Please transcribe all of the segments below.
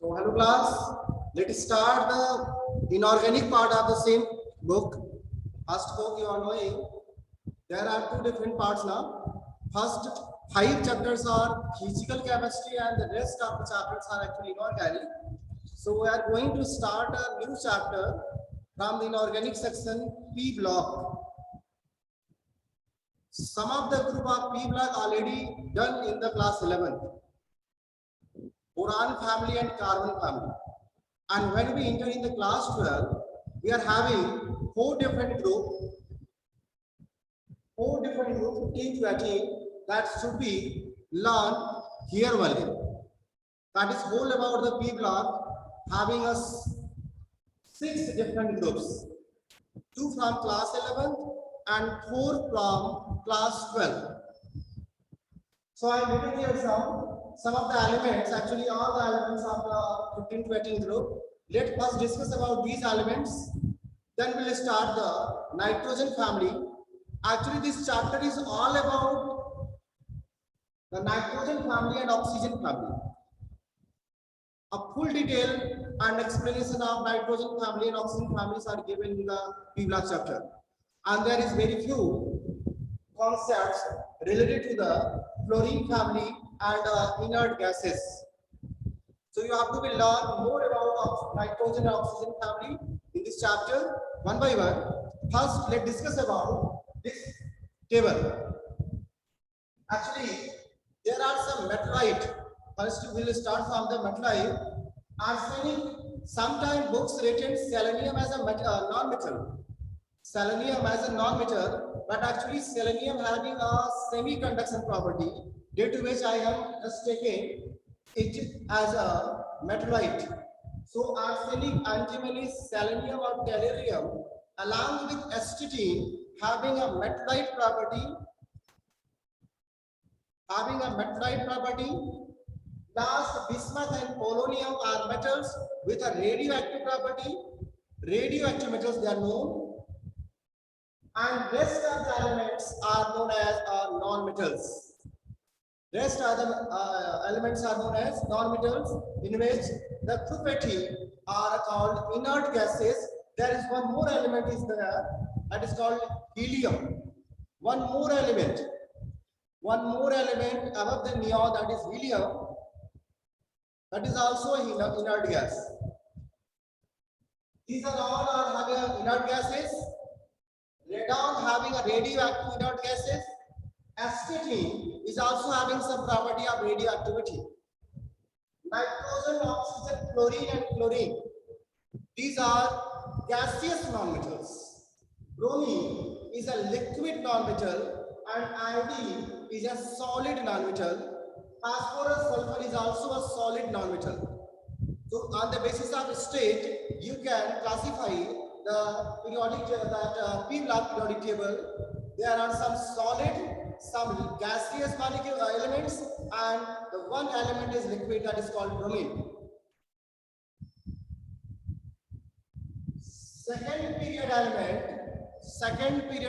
So hello class, let's start the inorganic part of the same book. First book you are knowing there are two different parts now. First 5 chapters are physical chemistry and the rest of the chapters are actually inorganic. So we are going to start a new chapter from the inorganic section P block. Some of the group of P block already done in the class 11. Boron family and carbon family. And when we enter in the class 12, we are having 4 different groups, 15 to 18, that should be learned here only. That is whole about the P block having us 6 different groups, 2 from class 11 and 4 from class 12. So I am written here some of the elements, actually all the elements of the 15 to 18 group. Let us discuss about these elements. Then we'll start the nitrogen family. Actually, this chapter is all about the nitrogen family and oxygen family. A full detail and explanation of nitrogen family and oxygen families are given in the P block chapter. And there is very few concepts related to the fluorine family and inert gases. So you have to learn more about nitrogen and oxygen family in this chapter one by one. First, let's discuss about this table. Actually, there are some metalite. First, we will start from the metalite. Arsenic. Sometimes books written selenium as a non-metal. Selenium as a non-metal, but actually selenium having a semi-conduction property, due to which I am just taking it as a metalite. So arsenic, antimony, selenium or tellurium along with astatine having a metalite property, Last, bismuth and polonium are metals with a radioactive property. Radioactive metals, they are known. And rest of the elements are known as non-metals. Rest of the elements are known as non-metals, in which the propati are called inert gases. There is one more element is there, that is called helium. One more element above the neon, that is helium. That is also an inert gas. These are all having inert gases. Radon having a radioactive inert gases. Astatine is also having some property of radioactivity. Nitrogen, oxygen, fluorine and chlorine. These are gaseous nonmetals. Bromine is a liquid nonmetal and iodine is a solid nonmetal. Phosphorus, sulfur is also a solid nonmetal. So on the basis of state, you can classify the periodic P block periodic table. There are some solid, some gaseous molecule elements, and the one element is liquid, that is called bromine. Second period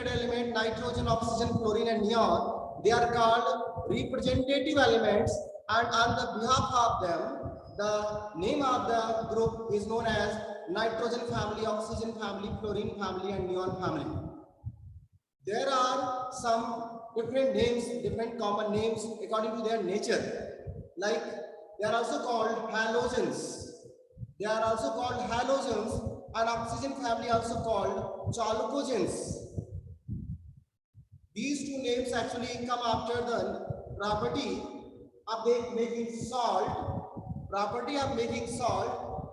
element, nitrogen, oxygen, fluorine and neon. They are called representative elements, and on the behalf of them, the name of the group is known as nitrogen family, oxygen family, fluorine family and neon family. There are some different names, different common names according to their nature. Like they are also called halogens. And oxygen family also called chalcogens. These two names actually come after the property of making salt.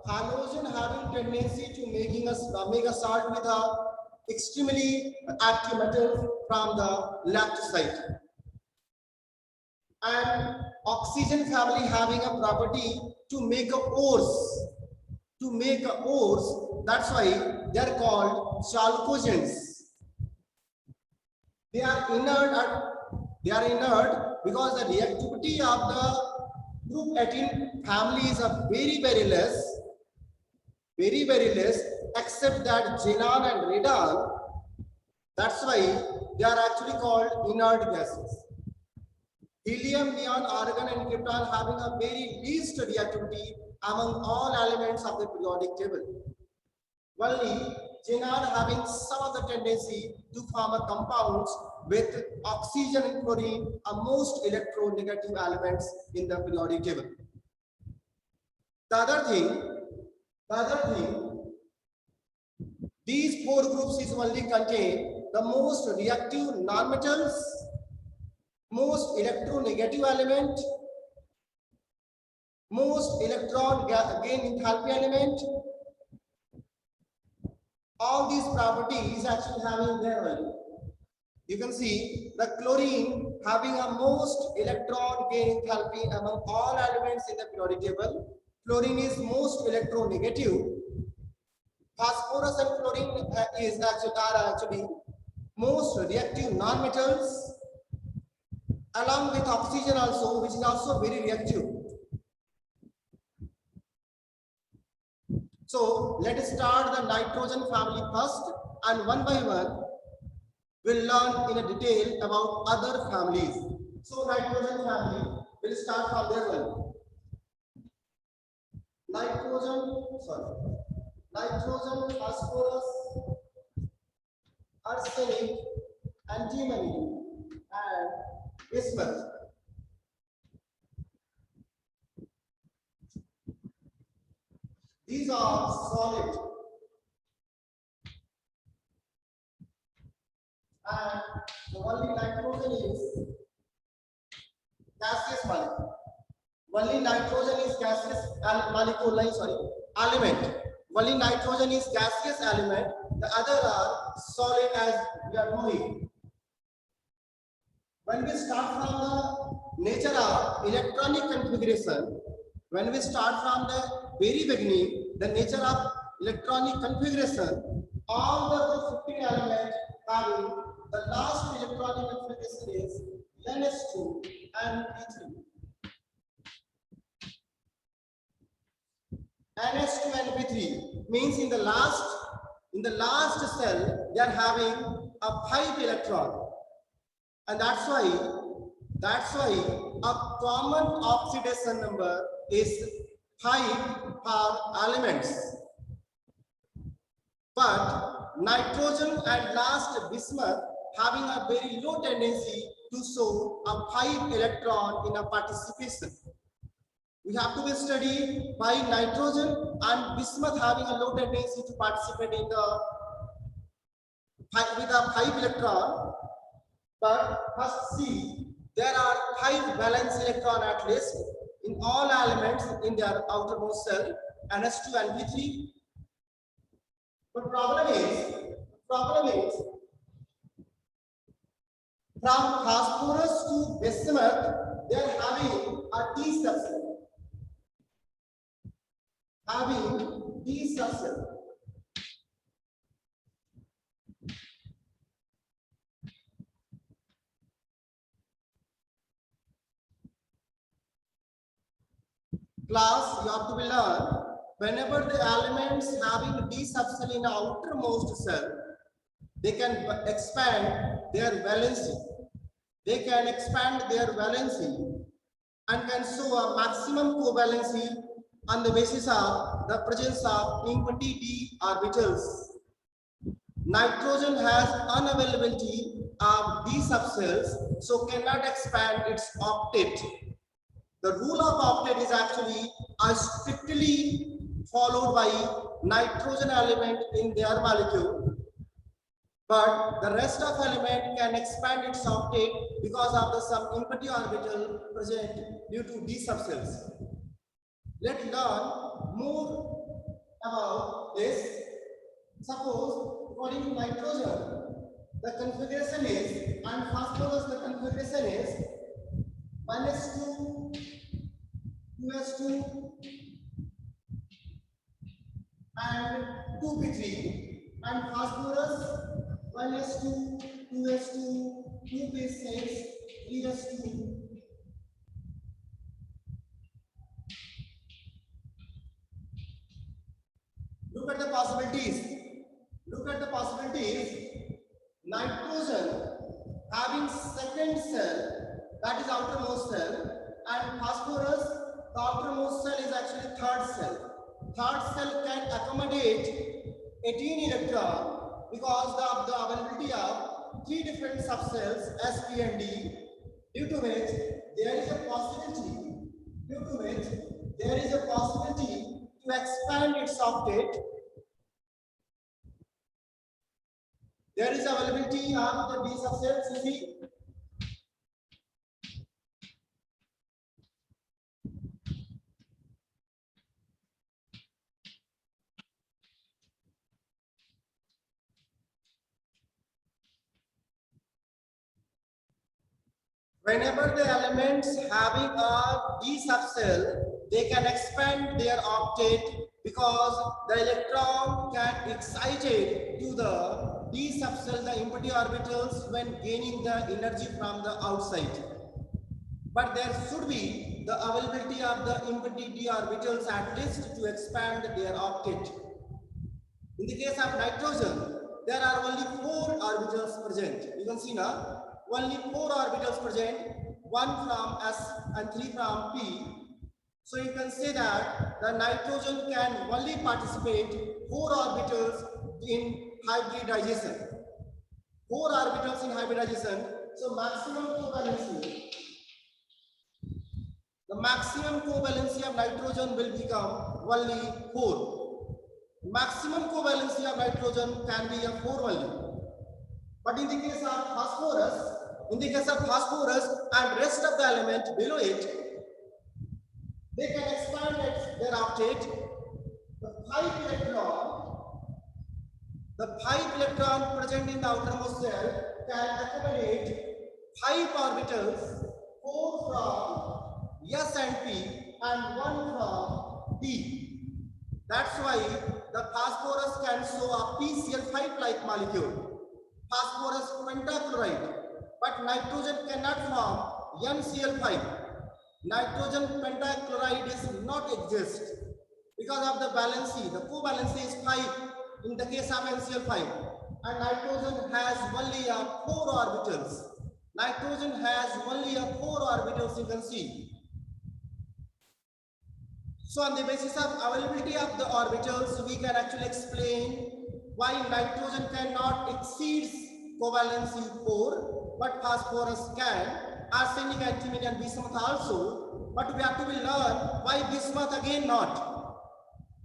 Halogen having tendency to make a salt with a extremely active metal from the left side. And oxygen family having a property to make ores. That's why they are called chalcogens. They are inert because the reactivity of the group 18 family is a very less, except that xenon and radon. That's why they are actually called inert gases. Helium, neon, argon and krypton having a very least reactivity among all elements of the periodic table. Only xenon having some of the tendency to form a compounds with oxygen and chlorine are most electronegative elements in the periodic table. The other thing, these four groups is only contain the most reactive nonmetals, most electronegative element, most electron gain enthalpy element. All these properties actually having their value. You can see the chlorine having a most electron gain enthalpy among all elements in the periodic table. Chlorine is most electronegative. Phosphorus and chlorine are actually most reactive nonmetals, along with oxygen also, which is also very reactive. So let us start the nitrogen family first, and one by one we'll learn in a detail about other families. So nitrogen family, we'll start from there one. Nitrogen, phosphorus, arsenic, antimony, and bismuth. These are solid, and the only nitrogen is gaseous molecule. Only nitrogen is gaseous element. Only nitrogen is gaseous element. The other are solid, as we are knowing. When we start from the nature of electronic configuration, when we start from the very beginning, the nature of electronic configuration, all the 15 elements having the last electronic configuration is NS2 and P3. NS2 and P3 means in the last cell they are having a 5 electron, and that's why a common oxidation number is 5 for elements. But nitrogen and last bismuth having a very low tendency to show a 5 electron in a participation. We have to be studied by nitrogen and bismuth having a low tendency to participate in the with a 5 electron. But first see, there are 5 valence electron at least in all elements in their outermost cell, NS2 and P3. But problem is from phosphorus to bismuth, they are having a D subcell. Class, you have to be learned, whenever the elements having D subcell in the outermost cell, they can expand their valency. They can expand their valency and can show a maximum covalency on the basis of the presence of empty D orbitals. Nitrogen has unavailability of D subcells, so cannot expand its octet. The rule of octet is actually strictly followed by nitrogen element in their molecule, but the rest of element can expand its octet because of the some empty orbital present due to D subcells. Let's learn more about this. Suppose according to nitrogen, the configuration is, and phosphorus, the configuration is -2, 2s2, and 2p3, and phosphorus 1s2, 2s2, 2p6, 3s2. Look at the possibilities. Nitrogen having second cell, that is outermost cell, and phosphorus the outermost cell is actually third cell. Third cell can accommodate 18 electron because of the availability of three different subcells S, P and D, due to which there is a possibility to expand its octet. There is availability of the D subcells in the whenever the elements having a D subcell, they can expand their octet because the electron can excited to the D subcell, the empty orbitals, when gaining the energy from the outside. But there should be the availability of the empty D orbitals at least to expand their octet. In the case of nitrogen, there are only 4 orbitals present. You can see now, only 4 orbitals present, 1 from S and 3 from P. So you can say that the nitrogen can only participate 4 orbitals in hybridization. 4 orbitals in hybridization. So maximum covalency. The maximum covalency of nitrogen will become only 4. Maximum covalency of nitrogen can be a 4 only. But in the case of phosphorus, and rest of the element below it, they can expand their octet. The 5 electron present in the outermost cell can accommodate 5 orbitals, 4 from S and P and 1 from D. That's why the phosphorus can show a PCl5-like molecule, phosphorus pentachloride, but nitrogen cannot form NCl5. Nitrogen pentachloride is not exist because of the valency. The covalency is 5 in the case of NCl5, and nitrogen has only 4 orbitals. Nitrogen has only 4 orbitals, you can see. So on the basis of availability of the orbitals, we can actually explain why nitrogen cannot exceed covalency 4, but phosphorus can. Arsenic, antimony and bismuth also. But we have to learn why bismuth again not.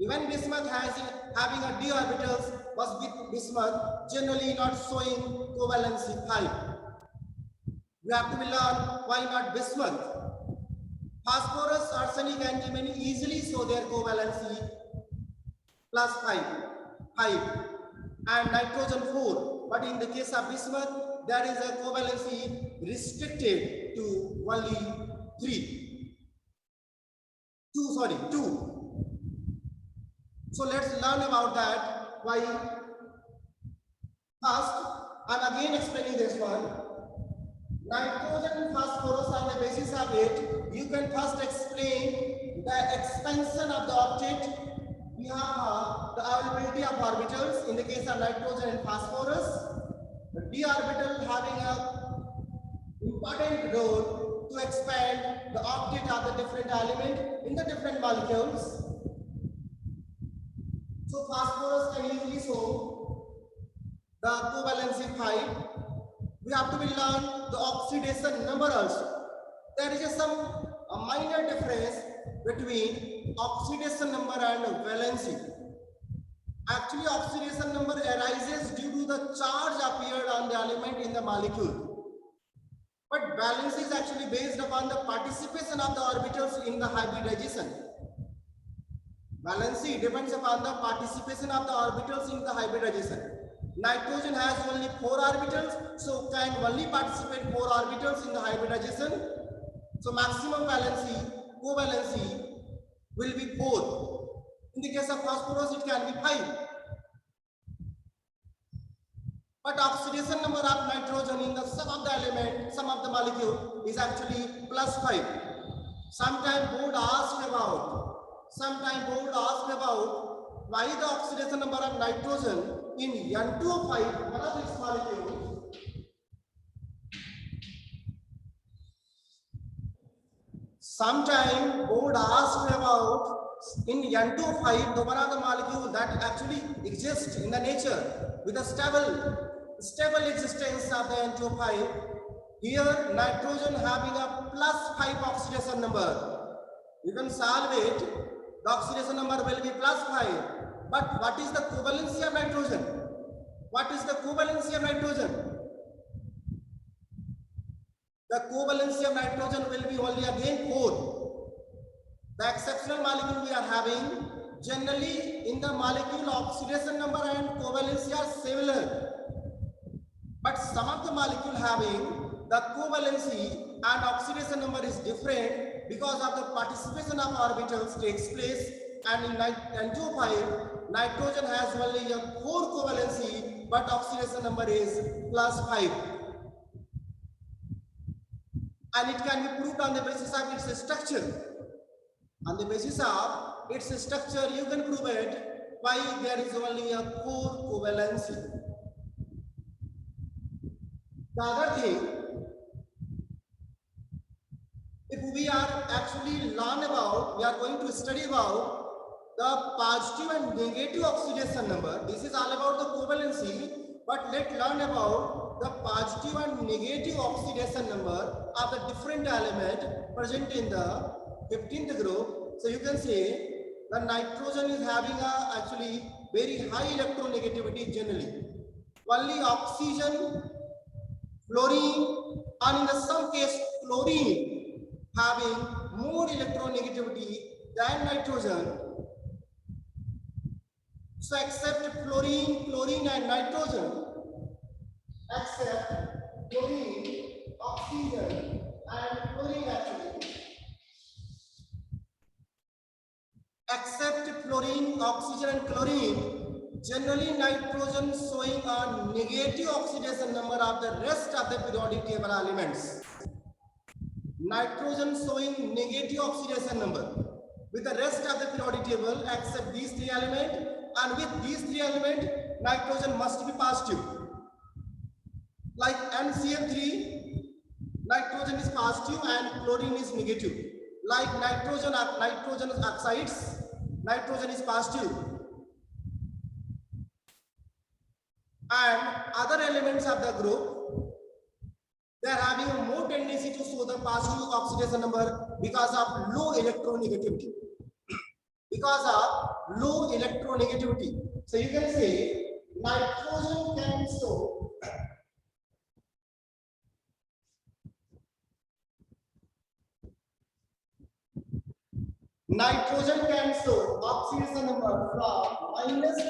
Even bismuth having a d orbitals, but bismuth generally not showing covalency 5. We have to learn why not bismuth. Phosphorus, arsenic, antimony easily show their covalency plus 5, and nitrogen 4. But in the case of bismuth, there is a covalency restricted to only 2. So let's learn about that. Why? First, I'm again explaining this one. Nitrogen, phosphorus, on the basis of it, you can first explain the expansion of the octet. We have the availability of orbitals in the case of nitrogen and phosphorus. The d orbital having a important role to expand the octet of the different element in the different molecules. So phosphorus can easily show the covalency 5. We have to learn the oxidation number also. There is a minor difference between oxidation number and valency. Actually, oxidation number arises due to the charge appeared on the element in the molecule. But valency is actually based upon the participation of the orbitals in the hybridization. Valency depends upon the participation of the orbitals in the hybridization. Nitrogen has only 4 orbitals, so can only participate 4 orbitals in the hybridization. So maximum valency, covalency will be 4. In the case of phosphorus, it can be 5. But oxidation number of nitrogen in the sum of the element, sum of the molecule is actually plus 5. Sometimes board asked about why the oxidation number of nitrogen in N2O5, one of its molecules, Sometime board asked about in N25 the one of the molecule that actually exists in the nature with a stable existence of the N25. Here nitrogen having a +5 oxidation number. You can solve it. The oxidation number will be +5. But what is the covalency of nitrogen? What is the covalency of nitrogen? The covalency of nitrogen will be only again 4. The exceptional molecule we are having, generally in the molecule oxidation number and covalency are similar. But some of the molecule having the covalency and oxidation number is different because of the participation of orbitals takes place, and in N25 nitrogen has only a 4 covalency but oxidation number is +5. And it can be proved on the basis of its structure. On the basis of its structure, you can prove it why there is only a 4 covalency. The other thing, if we are actually we are going to study about the positive and negative oxidation number. This is all about the covalency, but let's learn about the positive and negative oxidation number of the different element present in the 15th group. So you can say the nitrogen is having a actually very high electronegativity generally. Only oxygen, fluorine, and in some case chlorine having more electronegativity than nitrogen. So except chlorine and nitrogen, except chlorine, oxygen and chlorine actually. Except fluorine, oxygen and chlorine, generally nitrogen showing a negative oxidation number of the rest of the periodic table elements. Nitrogen showing negative oxidation number with the rest of the periodic table except these 3 elements, and with these 3 elements nitrogen must be positive. Like NCl3, nitrogen is positive and chlorine is negative. Like nitrogen oxides, nitrogen is positive. And other elements of the group, they are having a more tendency to show the positive oxidation number because of low electronegativity. Because of low electronegativity. So you can say nitrogen can show oxidation number from -3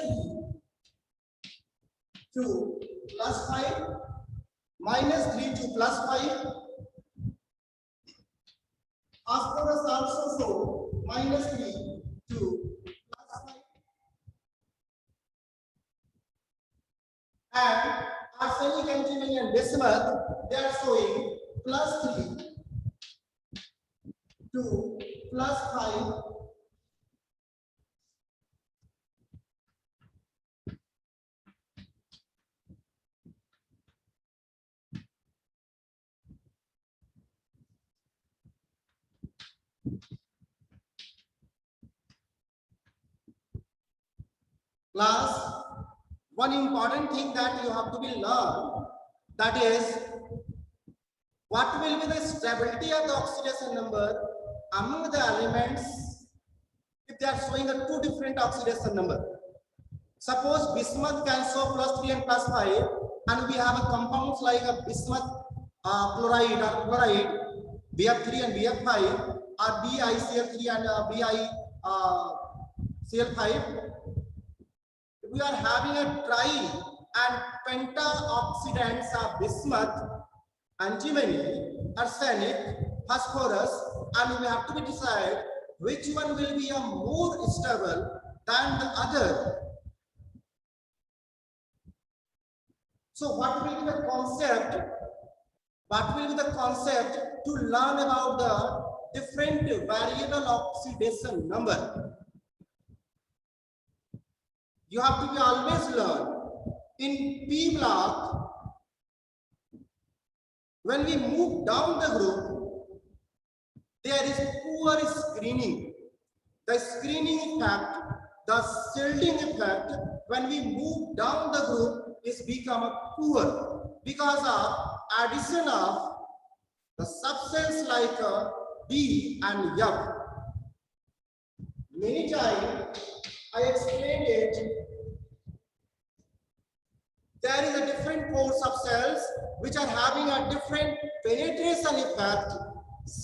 to +5, -3 to +5. Phosphorus also show -3 to +5. And arsenic, antimony and bismuth, they are showing +3 to +5. Class, one important thing that you have to be learned, that is what will be the stability of the oxidation number among the elements if they are showing a 2 different oxidation number. Suppose bismuth can show +3 and +5, and we have a compounds like a bismuth chloride or chloride, BF3 and BF5, or BiCl3 and BiCl5. We are having a tri and penta oxidants of bismuth, antimony, arsenic, phosphorus, and we have to decide which one will be a more stable than the other. So what will be the concept? What will be the concept to learn about the different variable oxidation number? You have to be always learn in P block. When we move down the group, there is poor screening. The screening effect, the shielding effect, when we move down the group is become poor because of addition of the substance like D and F. Many times I explained it. There is a different course of cells which are having a different penetration effect,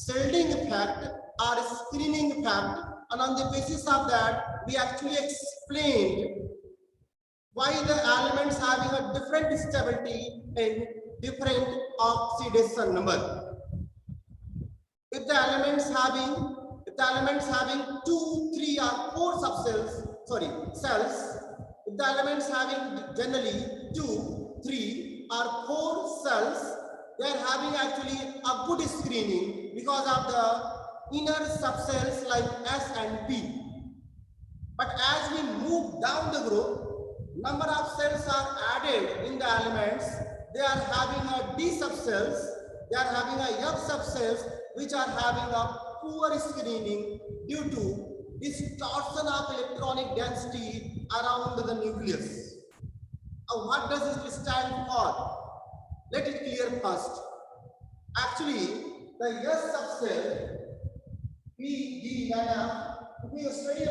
shielding effect, or screening effect, and on the basis of that, we actually explained why the elements having a different stability and different oxidation number. If the elements having 2, 3, or 4 cells, if the elements having generally 2, 3, or 4 cells, they are having actually a good screening because of the inner subcells like S and P. But as we move down the group, number of cells are added in the elements. They are having a D subcells, they are having a F subcells, which are having a poor screening due to distortion of electronic density around the nucleus. What does it stand for? Let it clear first. Actually, the S subcell, P, D, and F, if you study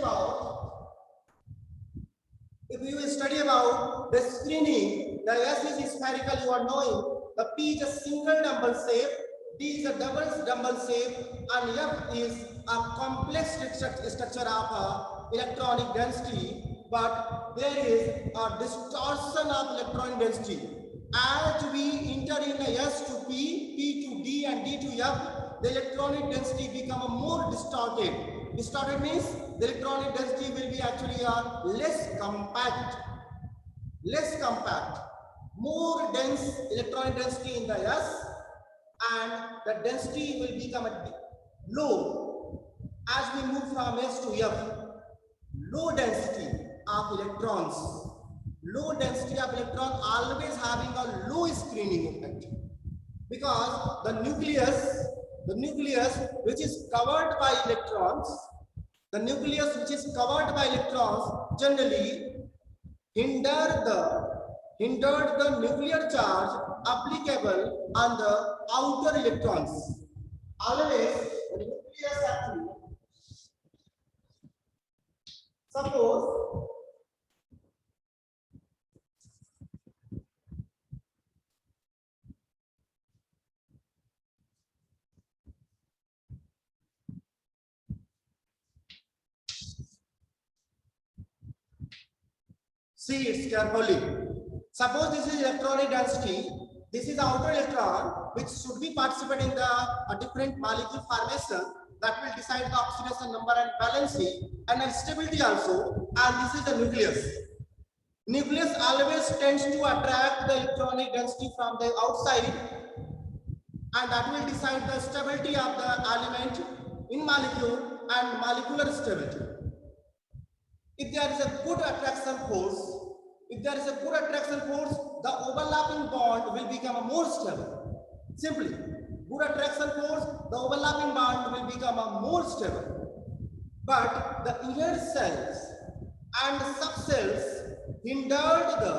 about the screening, the S is spherical, you are knowing. The P is a single dumbbell shape, D is a double dumbbell shape, and F is a complex structure of electronic density, but there is a distortion of electronic density. As we enter in a S to P, P to D, and D to F, the electronic density become more distorted. Distorted means the electronic density will be actually less compact, more dense electronic density in the S, and the density will become low as we move from S to F. Low density of electrons, always having a low screening effect, because the nucleus which is covered by electrons, generally hindered the nuclear charge applicable on the outer electrons. Always the nucleus actually, suppose see it carefully. Suppose this is electronic density, this is the outer electron which should be participating in the different molecule formation that will decide the oxidation number and valency and stability also, and this is the nucleus. Nucleus always tends to attract the electronic density from the outside, and that will decide the stability of the element in molecule and molecular stability. If there is a good attraction force, the overlapping bond will become more stable. Simply, good attraction force, the overlapping bond will become more stable. But the inner cells and subcells hindered the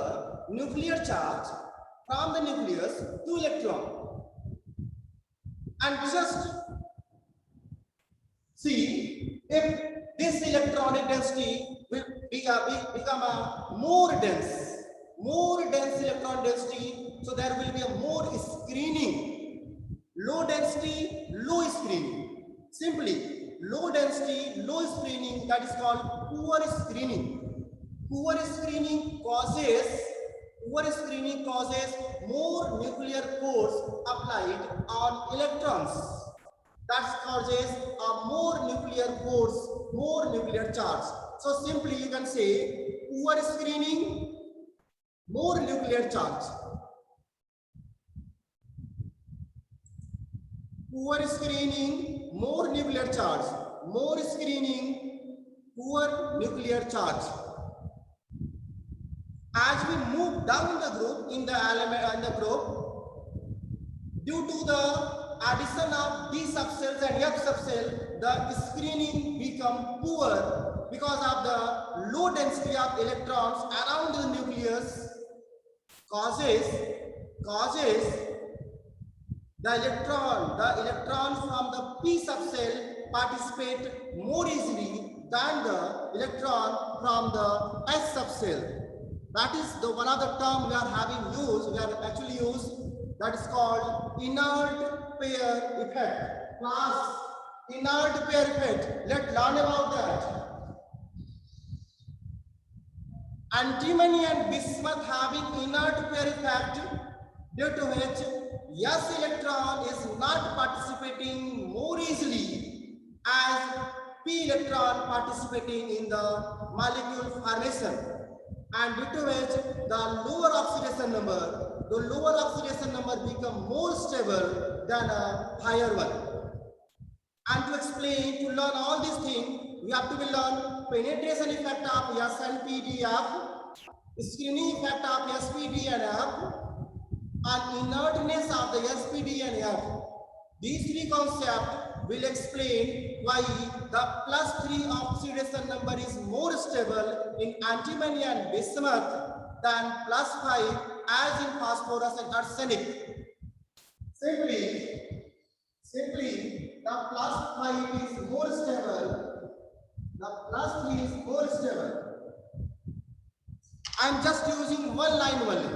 nuclear charge from the nucleus to electron. And just see, if this electronic density will become a more dense electron density, so there will be a more screening. Low density, low screening. Simply, low density, low screening, that is called poor screening. Poor screening causes more nuclear force applied on electrons. That causes a more nuclear force, more nuclear charge. So simply you can say poor screening, more nuclear charge. Poor screening, more nuclear charge. More screening, poor nuclear charge. As we move down the group in the element and the group, due to the addition of D subcells and F subcell, the screening become poor because of the low density of electrons around the nucleus causes the electron from the P subcell participate more easily than the electron from the S subcell. That is the one of the term we are actually used, that is called inert pair effect. Class, inert pair effect. Let's learn about that. Antimony and bismuth having inert pair effect, due to which S electron is not participating more easily as P electron participating in the molecule formation, and due to which the lower oxidation number become more stable than a higher one. And to explain, to learn all these things, we have to learn penetration effect of S and PDF, screening effect of SPD and F, and inertness of the SPD and F. These three concepts will explain why the +3 oxidation number is more stable in antimony and bismuth than +5 as in phosphorus and arsenic. Simply the +5 is more stable, the +3 is more stable. I am just using one line only.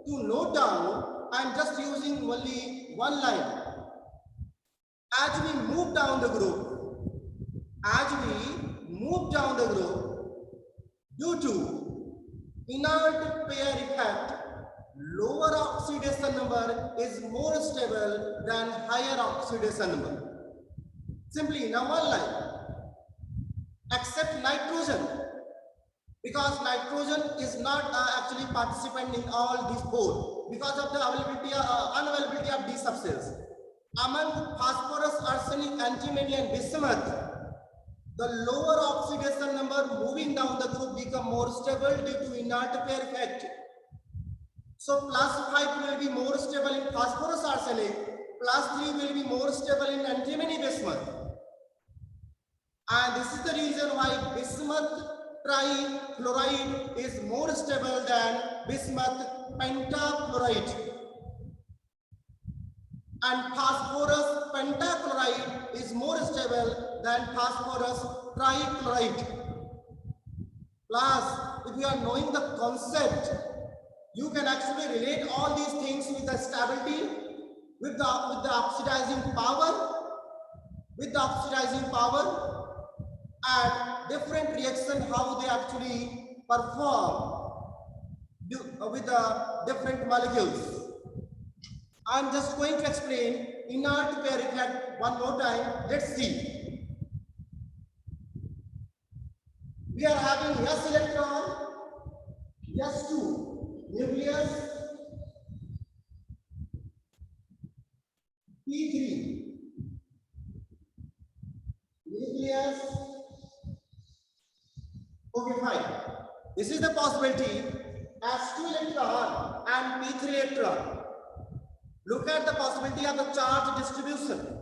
To note down, I am just using only one line. As we move down the group, due to inert pair effect, lower oxidation number is more stable than higher oxidation number. Simply in a one line, except nitrogen, because nitrogen is not actually participant in all these four because of the unavailability of D subcells. Among phosphorus, arsenic, antimony and bismuth, the lower oxidation number moving down the group become more stable due to inert pair effect. So +5 will be more stable in phosphorus arsenic, +3 will be more stable in antimony bismuth. And this is the reason why bismuth trichloride is more stable than bismuth pentachloride. And phosphorus pentachloride is more stable than phosphorus trichloride. Plus, if you are knowing the concept, you can actually relate all these things with the stability, with the oxidizing power, and different reaction, how they actually perform with the different molecules. I'm just going to explain inert pair effect one more time. Let's see. We are having S electron, S2, nucleus, P3, nucleus. Okay, fine. This is the possibility, S2 electron and P3 electron. Look at the possibility of the charge distribution.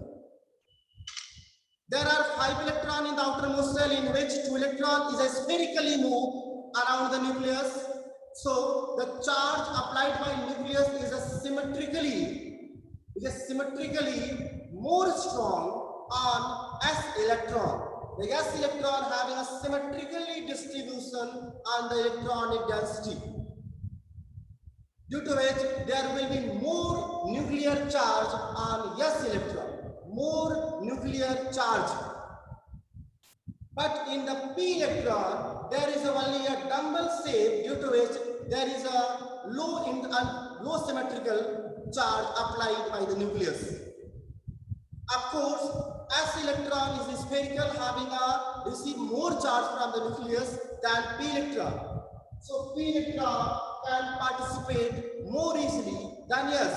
There are 5 electrons in the outermost shell, in which 2 electrons is spherically moved around the nucleus. So the charge applied by nucleus is symmetrically more strong on S electron. The S electron having a symmetrically distribution on the electronic density, due to which there will be more nuclear charge on S electron, more nuclear charge. But in the P electron, there is only a dumbbell shape, due to which there is a low symmetrical charge applied by the nucleus. Of course, S electron is spherical, receive more charge from the nucleus than P electron. So P electron can participate more easily than S.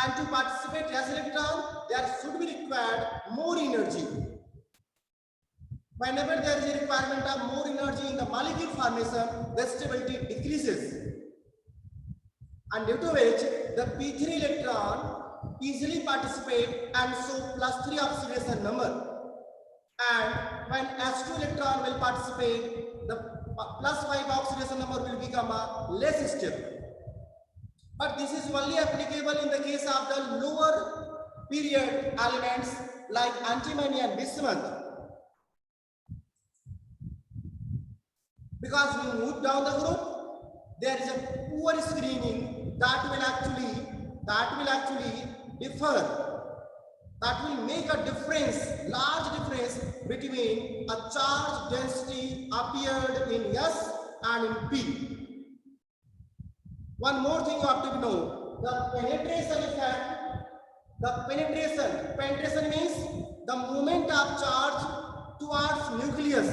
And to participate S electron, there should be required more energy. Whenever there is a requirement of more energy in the molecule formation, the stability decreases. And due to which the P3 easily participate and show +3 oxidation number. And when H2 electron will participate, the +5 oxidation number will become a less stable. But this is only applicable in the case of the lower period elements like antimony and bismuth. Because we move down the group, there is a poor screening that will actually differ. That will make a difference, large difference between a charge density appeared in S and in P. One more thing you have to know, the penetration effect, penetration means the movement of charge towards nucleus.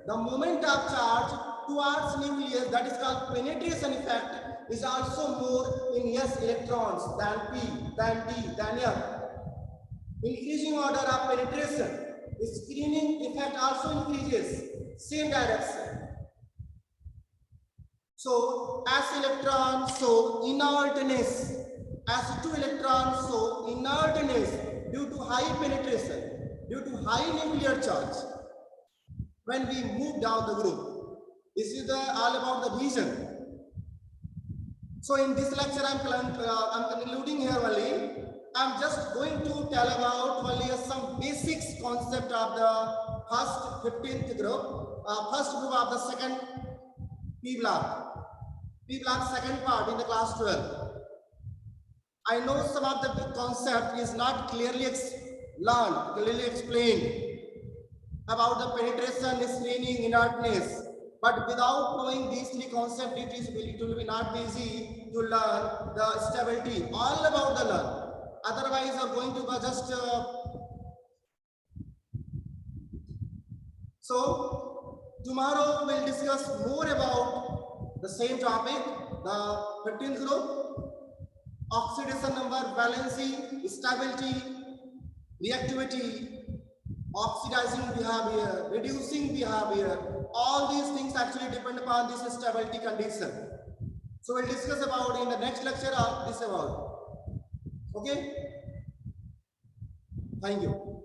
The movement of charge towards nucleus, that is called penetration effect, is also more in S electrons than P, than D, than F. Increasing order of penetration, screening effect also increases, same direction. So S electrons show inertness, S2 electrons show inertness due to high penetration, due to high nuclear charge. When we move down the group, this is all about the vision. So in this lecture, I'm concluding here only. I'm just going to tell about only some basics concept of the first 15th group, first group of the second P block second part in the class 12. I know some of the concept is not clearly learned, clearly explained about the penetration, screening, inertness. But without knowing these three concepts, it will be not easy to learn the stability, all about the learn. Otherwise, you are going to just so tomorrow we'll discuss more about the same topic, the 15th group, oxidation number, valency, stability, reactivity, oxidizing behavior, reducing behavior. All these things actually depend upon this stability condition. So we'll discuss about in the next lecture this about. Okay, thank you.